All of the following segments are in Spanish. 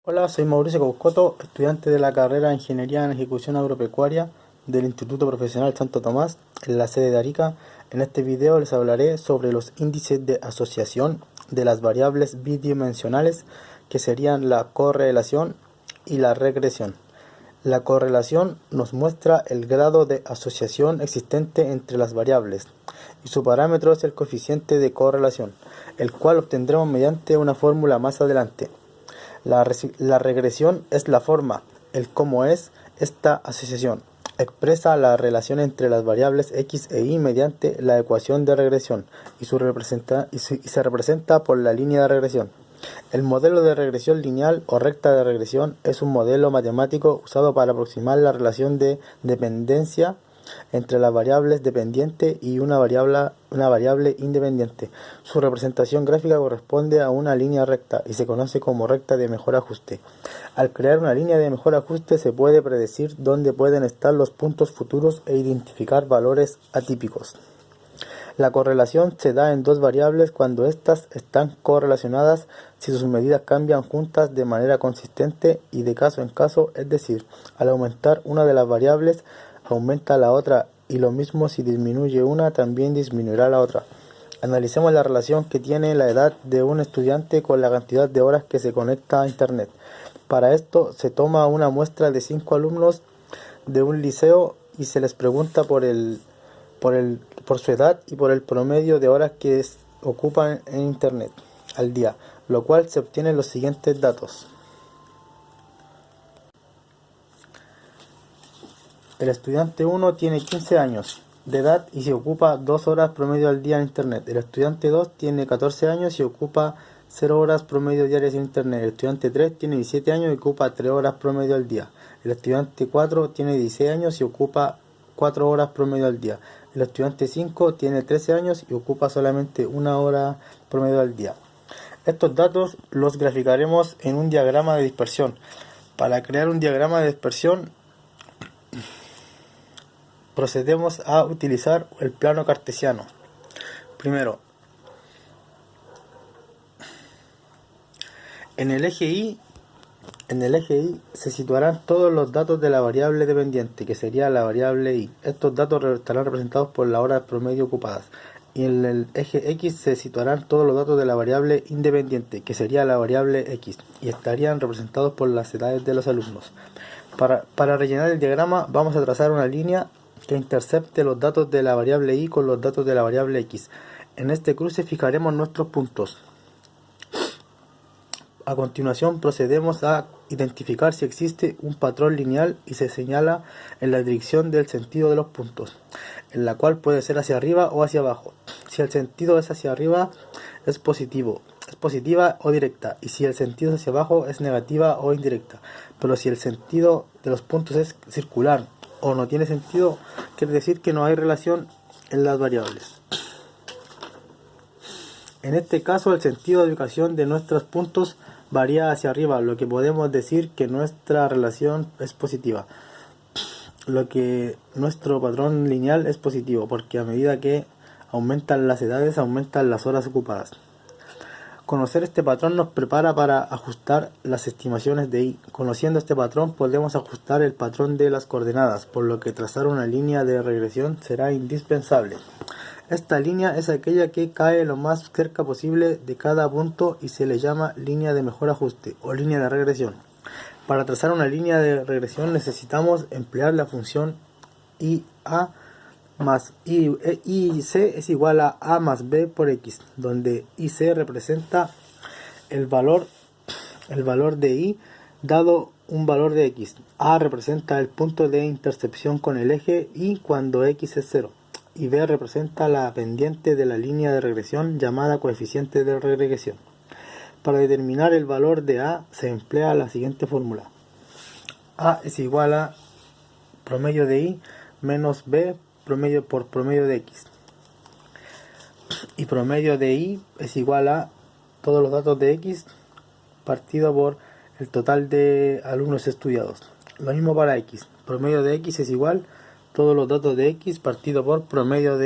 Hola, soy Mauricio Caucoto, estudiante de la carrera de Ingeniería en Ejecución Agropecuaria del Instituto Profesional Santo Tomás, en la sede de Arica. En este video les hablaré sobre los índices de asociación de las variables bidimensionales, que serían la correlación y la regresión. La correlación nos muestra el grado de asociación existente entre las variables, y su parámetro es el coeficiente de correlación, el cual obtendremos mediante una fórmula más adelante. La regresión es la forma, el cómo es esta asociación. Expresa la relación entre las variables x e y mediante la ecuación de regresión y se representa por la línea de regresión. El modelo de regresión lineal o recta de regresión es un modelo matemático usado para aproximar la relación de dependencia entre las variables dependiente y una variable independiente. Su representación gráfica corresponde a una línea recta y se conoce como recta de mejor ajuste. Al crear una línea de mejor ajuste se puede predecir dónde pueden estar los puntos futuros e identificar valores atípicos. La correlación se da en dos variables cuando éstas están correlacionadas si sus medidas cambian juntas de manera consistente y de caso en caso, es decir, al aumentar una de las variables, aumenta la otra, y lo mismo si disminuye una, también disminuirá la otra. Analicemos la relación que tiene la edad de un estudiante con la cantidad de horas que se conecta a Internet. Para esto se toma una muestra de 5 alumnos de un liceo y se les pregunta por su edad y por el promedio de horas que ocupan en Internet al día, lo cual se obtienen los siguientes datos. El estudiante 1 tiene 15 años de edad y se ocupa 2 horas promedio al día en Internet. El estudiante 2 tiene 14 años y ocupa 0 horas promedio diarias en Internet. El estudiante 3 tiene 17 años y ocupa 3 horas promedio al día. El estudiante 4 tiene 16 años y ocupa 4 horas promedio al día. El estudiante 5 tiene 13 años y ocupa solamente 1 hora promedio al día. Estos datos los graficaremos en un diagrama de dispersión. Para crear un diagrama de dispersión, procedemos a utilizar el plano cartesiano. Primero, en el eje Y se situarán todos los datos de la variable dependiente, que sería la variable Y. Estos datos estarán representados por las horas promedio ocupadas. Y en el eje X se situarán todos los datos de la variable independiente, que sería la variable X, y estarían representados por las edades de los alumnos. Para rellenar el diagrama vamos a trazar una línea que intercepte los datos de la variable Y con los datos de la variable X. En este cruce fijaremos nuestros puntos. A continuación procedemos a identificar si existe un patrón lineal y se señala en la dirección del sentido de los puntos, en la cual puede ser hacia arriba o hacia abajo. Si el sentido es hacia arriba es positiva o directa, y si el sentido es hacia abajo es negativa o indirecta. Pero si el sentido de los puntos es circular o no tiene sentido, quiere decir que no hay relación en las variables. En este caso, el sentido de ubicación de nuestros puntos varía hacia arriba, lo que podemos decir que nuestra relación es positiva. Lo que nuestro patrón lineal es positivo, porque a medida que aumentan las edades, aumentan las horas ocupadas. Conocer este patrón nos prepara para ajustar las estimaciones de Y. Conociendo este patrón podemos ajustar el patrón de las coordenadas, por lo que trazar una línea de regresión será indispensable. Esta línea es aquella que cae lo más cerca posible de cada punto y se le llama línea de mejor ajuste o línea de regresión. Para trazar una línea de regresión necesitamos emplear la función IA más IC es igual a A más B por X, donde IC representa el valor de Y dado un valor de X. A representa el punto de intersección con el eje Y cuando X es 0. Y B representa la pendiente de la línea de regresión llamada coeficiente de regresión. Para determinar el valor de A se emplea la siguiente fórmula. A es igual a promedio de Y menos B promedio por promedio de X. Y promedio de Y es igual a todos los datos de X partido por el total de alumnos estudiados. Lo mismo para X. Promedio de X es igual todos los datos de X partido por promedio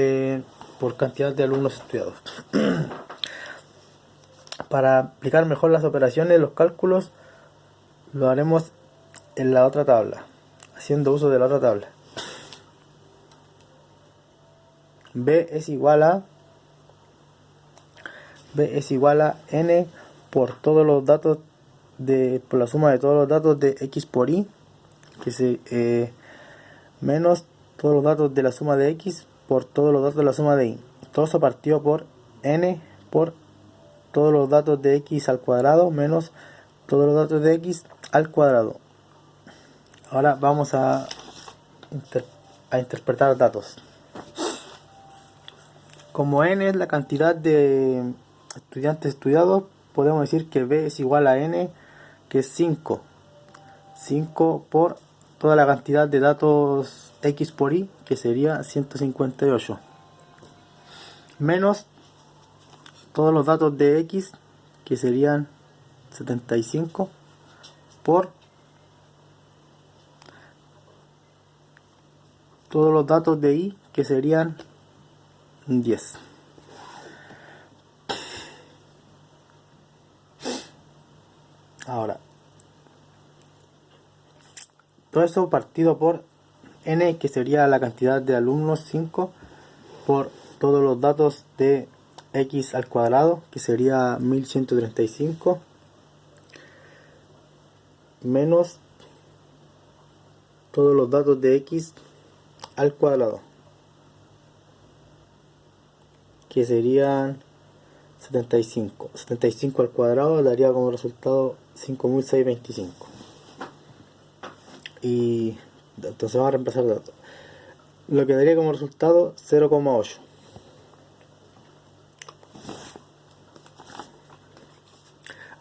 por cantidad de alumnos estudiados. Para aplicar mejor las operaciones, los cálculos, lo haremos en la otra tabla, haciendo uso de la otra tabla. B es igual a n por todos los datos por la suma de todos los datos de x por y, menos todos los datos de la suma de x por todos los datos de la suma de y. Todo eso partido por n por todos los datos de x al cuadrado menos todos los datos de x al cuadrado. Ahora vamos a interpretar datos. Como n es la cantidad de estudiantes estudiados, podemos decir que b es igual a n, que es 5. 5 por toda la cantidad de datos x por y, que sería 158. Menos todos los datos de x, que serían 75, por todos los datos de y, que serían 10. Ahora, todo eso partido por n, que sería la cantidad de alumnos, 5, por todos los datos de x al cuadrado, que sería 1135, menos todos los datos de x al cuadrado, que serían 75. 75 al cuadrado daría como resultado 5625. Y entonces vamos a reemplazar datos. Lo que daría como resultado 0,8.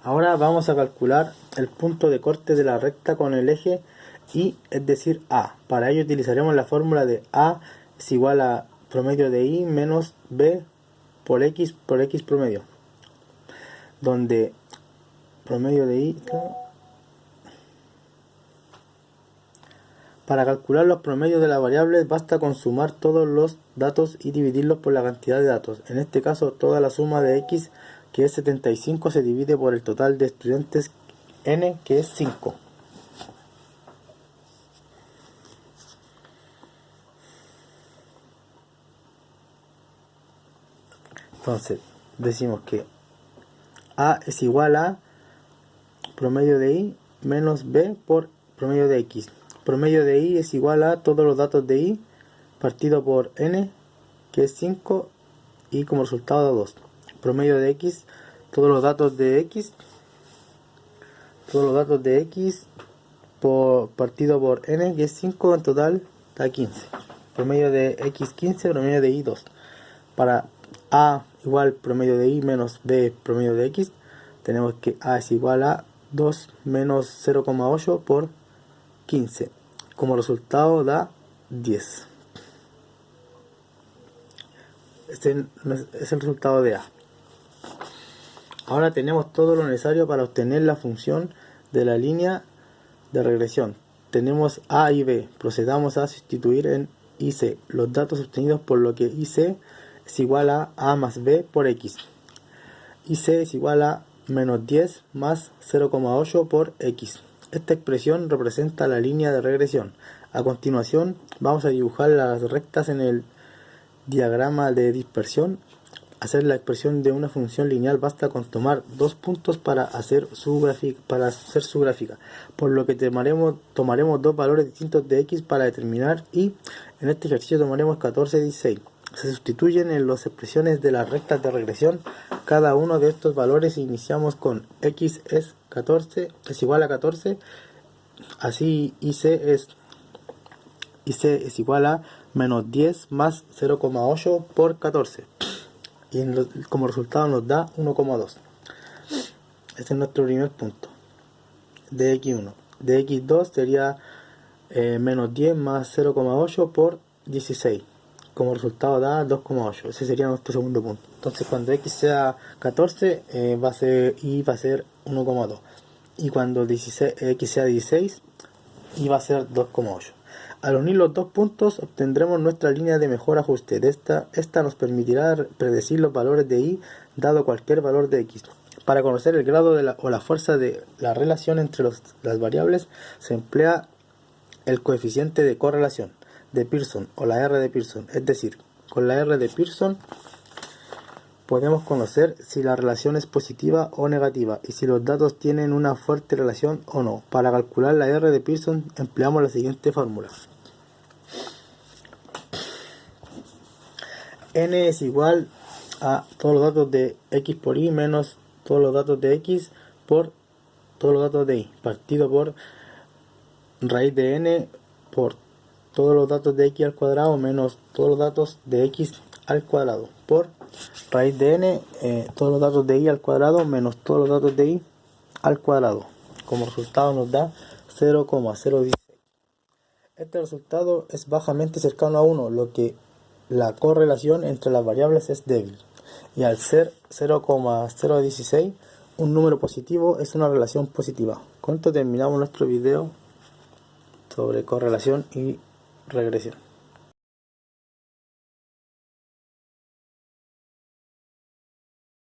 Ahora vamos a calcular el punto de corte de la recta con el eje y, es decir, A. Para ello utilizaremos la fórmula de A es igual a promedio de I menos B por X promedio, donde promedio de I, para calcular los promedios de las variables basta con sumar todos los datos y dividirlos por la cantidad de datos. En este caso, toda la suma de X, que es 75, se divide por el total de estudiantes n, que es 5. Entonces, decimos que A es igual a promedio de I menos B por promedio de X. Promedio de I es igual a todos los datos de I partido por n, que es 5, y como resultado 2. Promedio de X, todos los datos de X partido por n, que es 5, en total da 15. Promedio de X 15, promedio de Y 2. Para A igual promedio de Y menos B promedio de X, tenemos que A es igual a 2 menos 0,8 por 15. Como resultado da 10. Este es el resultado de A. Ahora tenemos todo lo necesario para obtener la función de la línea de regresión. Tenemos A y B. Procedamos a sustituir en IC los datos obtenidos, por lo que IC es igual a más B por X. IC es igual a menos 10 más 0,8 por X. Esta expresión representa la línea de regresión. A continuación vamos a dibujar las rectas en el diagrama de dispersión. Hacer la expresión de una función lineal basta con tomar dos puntos para hacer su gráfica, por lo que tomaremos dos valores distintos de x para determinar y en este ejercicio tomaremos 14 y 16. Se sustituyen en las expresiones de las rectas de regresión cada uno de estos valores. Iniciamos con x es igual a 14, así IC es igual a menos 10 más 0,8 por 14. Y como resultado nos da 1,2. Este es nuestro primer punto de x1. De x2 sería menos 10 más 0,8 por 16. Como resultado da 2,8. Ese sería nuestro segundo punto. Entonces cuando x sea 14 va a ser 1,2. Y cuando x sea 16 y va a ser 2,8. Al unir los dos puntos obtendremos nuestra línea de mejor ajuste. Esta nos permitirá predecir los valores de y dado cualquier valor de x. Para conocer el grado o la fuerza de la relación entre las variables se emplea el coeficiente de correlación de Pearson o la R de Pearson. Es decir, con la R de Pearson podemos conocer si la relación es positiva o negativa y si los datos tienen una fuerte relación o no. Para calcular la R de Pearson empleamos la siguiente fórmula. N es igual a todos los datos de X por Y menos todos los datos de X por todos los datos de Y, partido por raíz de N por todos los datos de X al cuadrado menos todos los datos de X al cuadrado por raíz de N, todos los datos de Y al cuadrado menos todos los datos de Y al cuadrado. Como resultado nos da 0,016. Este resultado es bajamente cercano a 1, lo que la correlación entre las variables es débil. Y al ser 0,016, un número positivo es una relación positiva. Con esto terminamos nuestro video sobre correlación y regresión.